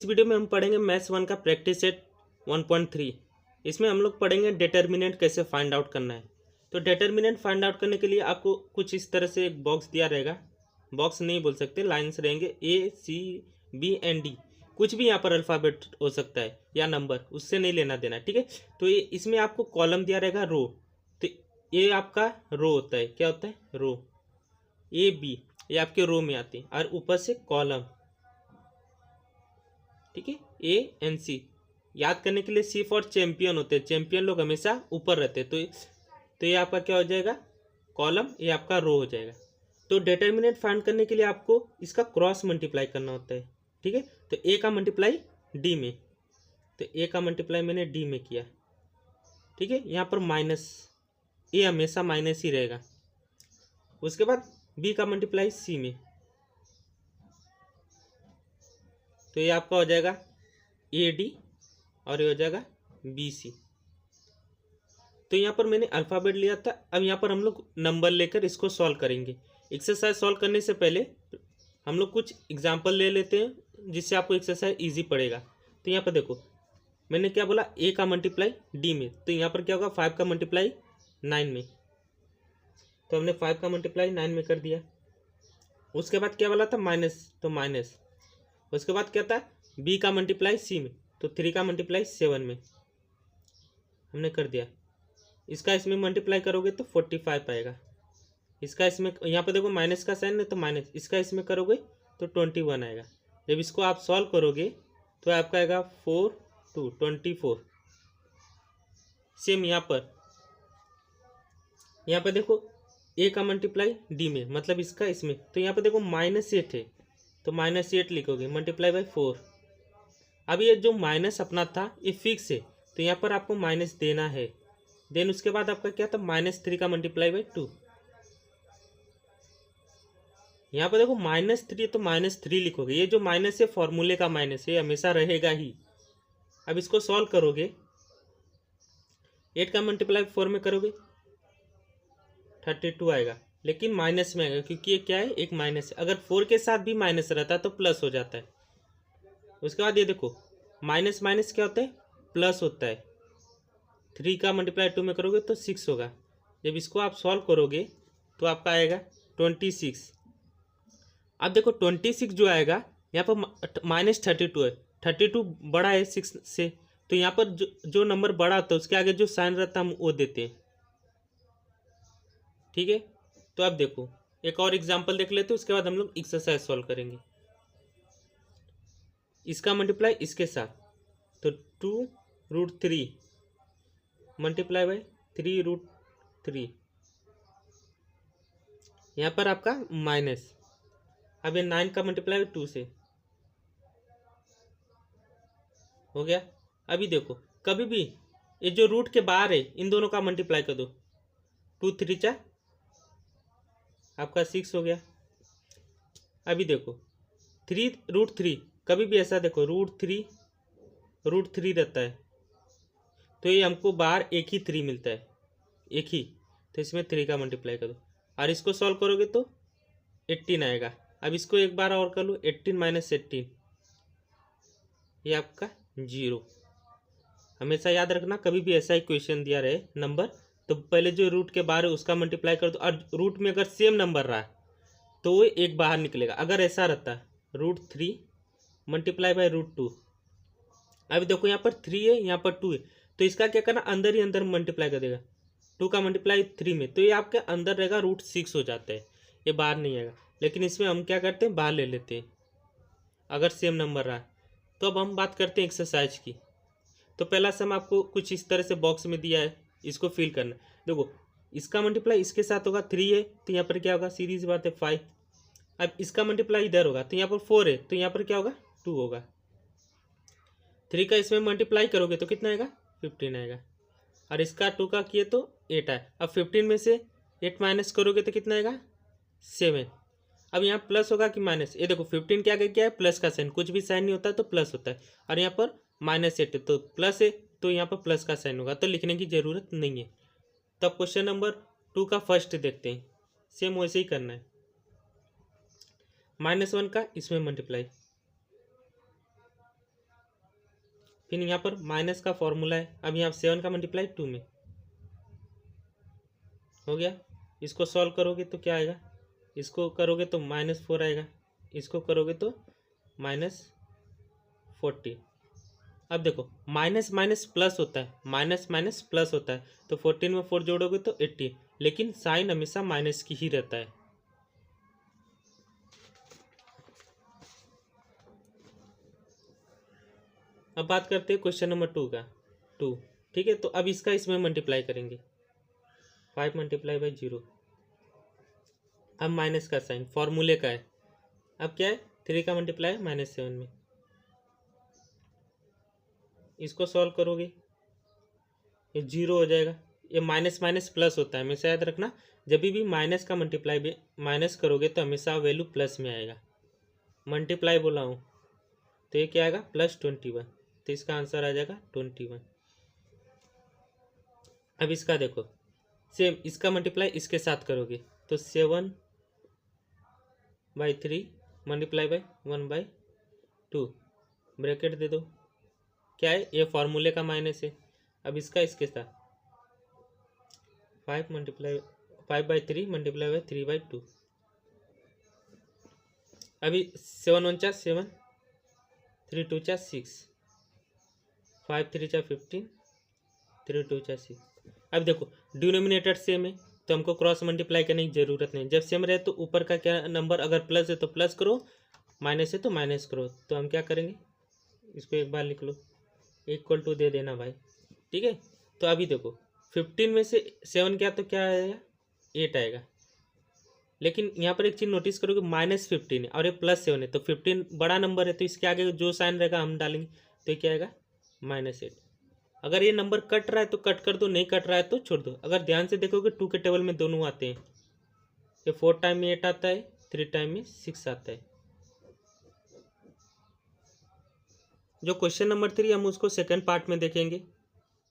Video में हम पढ़ेंगे मैथ्स 1 का प्रैक्टिस सेट 1.3। इसमें हम लोग पढ़ेंगे डिटर्मिनेंट कैसे फाइंड आउट करना है। तो डिटर्मिनेंट फाइंड आउट करने के लिए आपको कुछ इस तरह से एक बॉक्स दिया रहेगा, बॉक्स नहीं बोल सकते, लाइन्स रहेंगे A C B and D, कुछ भी यहाँ पर अल्फ़ाबेट हो सकता है या नंबर, उससे नहीं लेना देना, ठीक है। तो ये इसमें आपको कॉलम दिया रहेगा रो, तो ये आपका रो होता है, क्या होता है रो, A B ये आपके रो में आते हैं, और ऊपर से कॉलम, ठीक है, A and C। याद करने के लिए C फॉर चैंपियन होते हैं, चैंपियन लोग हमेशा ऊपर रहते हैं। तो ये आपका क्या हो जाएगा, कॉलम, ये आपका रो हो जाएगा। तो डिटर्मिनेंट फाइंड करने के लिए आपको इसका क्रॉस मल्टीप्लाई करना होता है, ठीक है। तो A का मल्टीप्लाई D में, तो A का मल्टीप्लाई मैंने D में किया, ठीक है। यहाँ पर माइनस, A हमेशा माइनस ही रहेगा। उसके बाद B का मल्टीप्लाई C में, तो ये आपका हो जाएगा AD और ये हो जाएगा BC। तो यहाँ पर मैंने अल्फ़ाबेट लिया था, अब यहाँ पर हम लोग नंबर लेकर इसको सॉल्व करेंगे। एक्सरसाइज सॉल्व करने से पहले हम लोग कुछ एग्जांपल ले लेते हैं जिससे आपको एक्सरसाइज इजी पड़ेगा। तो यहाँ पर देखो, मैंने क्या बोला, A का मल्टीप्लाई D में, तो यहाँ पर क्या होगा 5 का मल्टीप्लाई 9 में, तो हमने 5 का मल्टीप्लाई 9 में कर दिया। उसके बाद क्या बोला था माइनस, तो माइनस। उसके बाद क्या था B का मल्टीप्लाई C में, तो 3 का मल्टीप्लाई 7 में हमने कर दिया। इसका इसमें मल्टीप्लाई करोगे तो 45 आएगा। इसका इसमें, यहाँ पे देखो माइनस का साइन है तो माइनस, इसका इसमें करोगे तो 21 आएगा। जब इसको आप सॉल्व करोगे तो आपका आएगा 4 2 24। सेम यहाँ पर देखो A का मल्टीप्लाई D में, मतलब इसका इसमें, तो यहाँ पे देखो -8 है, तो -8 लिखोगे मल्टीप्लाई बाई 4। अब ये जो माइनस अपना था ये फिक्स है, तो यहाँ पर आपको माइनस देना है। देन उसके बाद आपका क्या था -3 का मल्टीप्लाई बाई 2। यहाँ पर देखो -3 तो -3 लिखोगे, ये जो माइनस है फॉर्मूले का माइनस है, हमेशा रहेगा ही। अब इसको सॉल्व करोगे, 8 का मल्टीप्लाई 4 में करोगे 32 आएगा, लेकिन माइनस में आएगा क्योंकि ये क्या है, एक माइनस है। अगर 4 के साथ भी माइनस रहता तो प्लस हो जाता है। उसके बाद ये देखो माइनस माइनस क्या होता है, प्लस होता है। 3 का मल्टीप्लाई 2 में करोगे तो 6 होगा। जब इसको आप सॉल्व करोगे तो आपका आएगा 26। अब देखो 26 जो आएगा, यहाँ पर -32 है, 32 बड़ा है 6 से, तो यहाँ पर जो नंबर बड़ा होता है उसके आगे जो साइन रहता है हम वो देते हैं, ठीक है। तो अब देखो एक और एग्जांपल देख लेते हैं, उसके बाद हम लोग एक्सरसाइज सॉल्व करेंगे। इसका मल्टीप्लाई इसके साथ, तो 2√3 मल्टीप्लाई बाई 3√3, यहाँ पर आपका माइनस। अब ये 9 का मल्टीप्लाई 2 से हो गया। अभी देखो कभी भी ये जो रूट के बाहर है इन दोनों का मल्टीप्लाई कर दो, 2 3 4 आपका 6 हो गया। अभी देखो 3√3, कभी भी ऐसा देखो √3 रहता है, तो ये हमको बाहर एक ही 3 मिलता है, एक ही, तो इसमें 3 का मल्टीप्लाई कर दो, और इसको सॉल्व करोगे तो 18 आएगा। अब इसको एक बार और कर लो, 18 - 18, ये आपका 0। हमेशा याद रखना, कभी भी ऐसा ही क्वेश्चन दिया रहे नंबर, तो पहले जो रूट के बाहर है उसका मल्टीप्लाई कर दो, और रूट में अगर सेम नंबर रहा तो वो एक बाहर निकलेगा। अगर ऐसा रहता √3 मल्टीप्लाई बाई √2, अभी देखो यहाँ पर 3 है, यहाँ पर 2 है, तो इसका क्या करना, अंदर ही अंदर मल्टीप्लाई कर देगा। 2 का मल्टीप्लाई 3 में, तो ये आपके अंदर रहेगा, √6 हो जाता है, ये बाहर नहीं आएगा। लेकिन इसमें हम क्या करते हैं, बाहर ले लेते हैं अगर सेम नंबर रहा। तो अब हम बात करते हैं एक्सरसाइज की। तो पहला सम आपको कुछ इस तरह से बॉक्स में दिया है, इसको फिल करना। देखो इसका मल्टीप्लाई इसके साथ होगा, 3 है तो यहाँ पर क्या होगा, सीरीज बात है 5। अब इसका मल्टीप्लाई इधर होगा तो यहाँ पर 4 है, तो यहाँ पर क्या होगा 2 होगा। 3 का इसमें मल्टीप्लाई करोगे तो कितना आएगा, 15 आएगा, और इसका 2 का किए तो 8 आए। अब 15 में से 8 माइनस करोगे तो कितना आएगा, 7। अब यहाँ प्लस होगा कि माइनस, ये देखो 15 के आगे क्या है, प्लस का साइन, कुछ भी साइन नहीं होता है तो प्लस होता है, और यहाँ पर -8 है तो प्लस है, तो यहाँ पर प्लस का साइन होगा, तो लिखने की ज़रूरत नहीं है। तो अब क्वेश्चन नंबर 2 का फर्स्ट देखते हैं, सेम वैसे ही करना है। -1 का इसमें मल्टीप्लाई, फिर यहाँ पर माइनस का फॉर्मूला है, अब यहाँ 7 का मल्टीप्लाई 2 में हो गया। इसको सॉल्व करोगे तो क्या आएगा, इसको करोगे तो -4 आएगा, इसको करोगे तो -40। अब देखो माइनस माइनस प्लस होता है, माइनस माइनस प्लस होता है, तो 14 में 4 जोड़ोगे तो 80, लेकिन साइन हमेशा माइनस की ही रहता है। अब बात करते हैं क्वेश्चन नंबर 2 का। 2 ठीक है, तो अब इसका इसमें मल्टीप्लाई करेंगे, 5 मल्टीप्लाई बाई 0। अब माइनस का साइन फॉर्मूले का है, अब क्या है 3 का मल्टीप्लाई -7 में, इसको सॉल्व करोगे ये 0 हो जाएगा। ये माइनस माइनस प्लस होता है, हमेशा याद रखना, जब भी माइनस का मल्टीप्लाई माइनस करोगे तो हमेशा वैल्यू प्लस में आएगा। मल्टीप्लाई बोला हूँ तो ये क्या आएगा +21, तो इसका आंसर आ जाएगा 21। अब इसका देखो सेम, इसका मल्टीप्लाई इसके साथ करोगे तो 7/3 मल्टीप्लाई बाई 1/2 ब्रैकेट दे दो, क्या है ये फॉर्मूले का माइनस है। अब इसका इसके साथ 5/3 मल्टीप्लाई बाई 3/2। अभी 7 1 7, 3 2 6, 5 3 15, 3 2 6। अब देखो डिनोमिनेटर सेम है तो हमको क्रॉस मल्टीप्लाई करने की जरूरत नहीं, जब सेम रहे तो ऊपर का क्या नंबर अगर प्लस है तो प्लस करो, माइनस है तो माइनस करो। तो हम क्या करेंगे, इसको एक बार लिख लो, = दे देना भाई, ठीक है। तो अभी देखो 15 में से 7 क्या तो क्या आएगा 8 आएगा, लेकिन यहाँ पर एक चीज़ नोटिस करोगे -15 है और ये +7 है, तो 15 बड़ा नंबर है तो इसके आगे जो साइन रहेगा हम डालेंगे, तो ये क्या आएगा -8। अगर ये नंबर कट रहा है तो कट कर दो, नहीं कट रहा है तो छोड़ दो। अगर ध्यान से देखोगे 2 के टेबल में दोनों आते हैं, ये 4 टाइम में 8 आता है, 3 टाइम में 6 आता है। जो क्वेश्चन नंबर 3 हम उसको सेकंड पार्ट में देखेंगे।